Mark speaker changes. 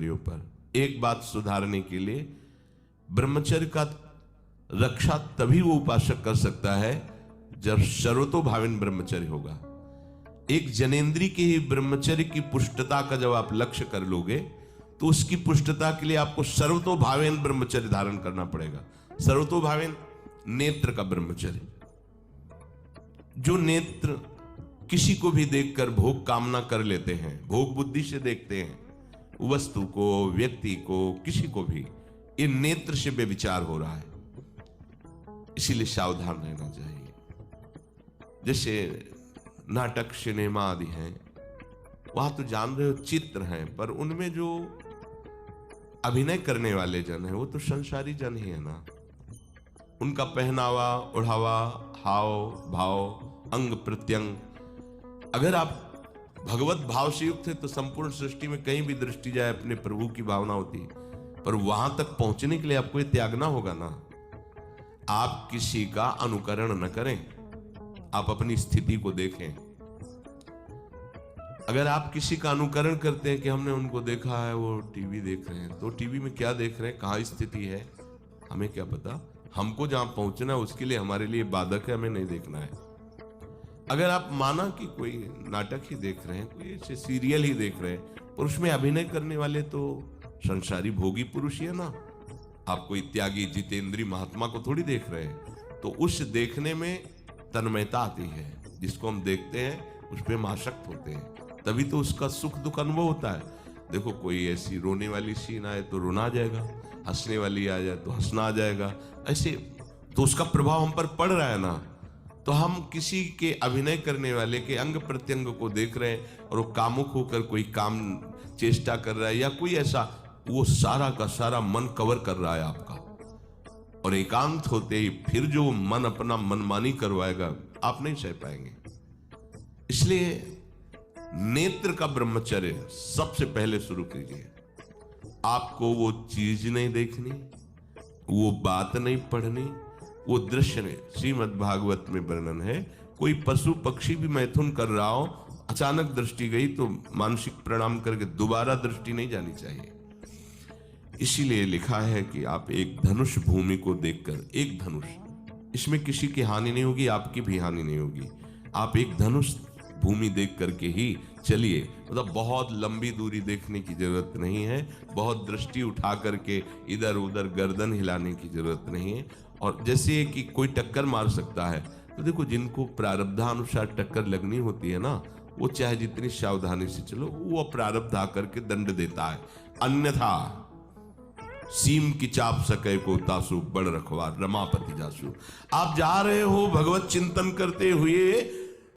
Speaker 1: मंडलियों पर। एक बात सुधारने के लिए, ब्रह्मचर्य का रक्षा तभी वो उपासक कर सकता है जब सर्वतोभावेन ब्रह्मचर्य होगा। एक जनेंद्री के ही ब्रह्मचर्य की पुष्टता का जब आप लक्ष्य कर लोगे तो उसकी पुष्टता के लिए आपको सर्वतोभावेन ब्रह्मचर्य धारण करना पड़ेगा। सर्वतोभावेन नेत्र का ब्रह्मचर्य, जो नेत्र किसी को भी देखकर भोग कामना कर लेते हैं, भोग बुद्धि से देखते हैं वस्तु को, व्यक्ति को, किसी को भी, ये नेत्र से बेविचार हो रहा है, इसीलिए सावधान रहना चाहिए। जैसे नाटक, सिनेमा आदि हैं, वहां तो जान रहे हो चित्र हैं, पर उनमें जो अभिनय करने वाले जन हैं वो तो संसारी जन ही है ना। उनका पहनावा, ओढ़ावा, हाव भाव, अंग प्रत्यंग, अगर आप भगवत भाव से युक्त है तो संपूर्ण सृष्टि में कहीं भी दृष्टि जाए अपने प्रभु की भावना होती है, पर वहां तक पहुंचने के लिए आपको ये त्यागना होगा ना। आप किसी का अनुकरण न करें, आप अपनी स्थिति को देखें। अगर आप किसी का अनुकरण करते हैं कि हमने उनको देखा है वो टीवी देख रहे हैं, तो टीवी में क्या देख रहे हैं, कहां स्थिति है, हमें क्या पता। हमको जहां पहुंचना है उसके लिए हमारे लिए बाधक है, हमें नहीं देखना है। अगर आप माना कि कोई नाटक ही देख रहे हैं, कोई ऐसे सीरियल ही देख रहे हैं, और उसमें अभिनय करने वाले तो संसारी भोगी पुरुष ही है ना। आप कोई त्यागी जितेंद्री महात्मा को थोड़ी देख रहे हैं, तो उस देखने में तन्मयता आती है। जिसको हम देखते हैं उस पर हम आसक्त होते हैं, तभी तो उसका सुख दुख अनुभव होता है। देखो कोई ऐसी रोने वाली सीन आए तो रोना आ जाएगा, हंसने वाली आ जाए तो हंसना आ जाएगा, ऐसे तो उसका प्रभाव हम पर पड़ रहा है ना। तो हम किसी के अभिनय करने वाले के अंग प्रत्यंग को देख रहे हैं और वो कामुक होकर कोई काम चेष्टा कर रहा है या कोई ऐसा, वो सारा का सारा मन कवर कर रहा है आपका, और एकांत होते ही फिर जो मन अपना मनमानी करवाएगा आप नहीं सह पाएंगे। इसलिए नेत्र का ब्रह्मचर्य सबसे पहले शुरू कीजिए। आपको वो चीज नहीं देखनी, वो बात नहीं पढ़नी, वो दृश्य नहीं। श्रीमद् भागवत में वर्णन है, कोई पशु पक्षी भी मैथुन कर रहा हो, अचानक दृष्टि गई तो मानसिक प्रणाम करके दोबारा दृष्टि नहीं जानी चाहिए। इसीलिए लिखा है कि आप एक धनुष भूमि को देखकर, एक धनुष, इसमें किसी की हानि नहीं होगी, आपकी भी हानि नहीं होगी। आप एक धनुष भूमि देख करके ही चलिए, मतलब बहुत लंबी दूरी देखने की जरूरत नहीं है, बहुत दृष्टि उठा करके इधर उधर गर्दन हिलाने की जरूरत नहीं है। और जैसे कि कोई टक्कर मार सकता है, तो देखो जिनको प्रारब्धानुसार टक्कर लगनी होती है ना, वो चाहे जितनी सावधानी से चलो, वो प्रारब्ध आकर के दंड देता है। अन्यथा सीम की चाप सके को तासु बड़ रखवार रमापति जासु। आप जा रहे हो भगवत चिंतन करते हुए,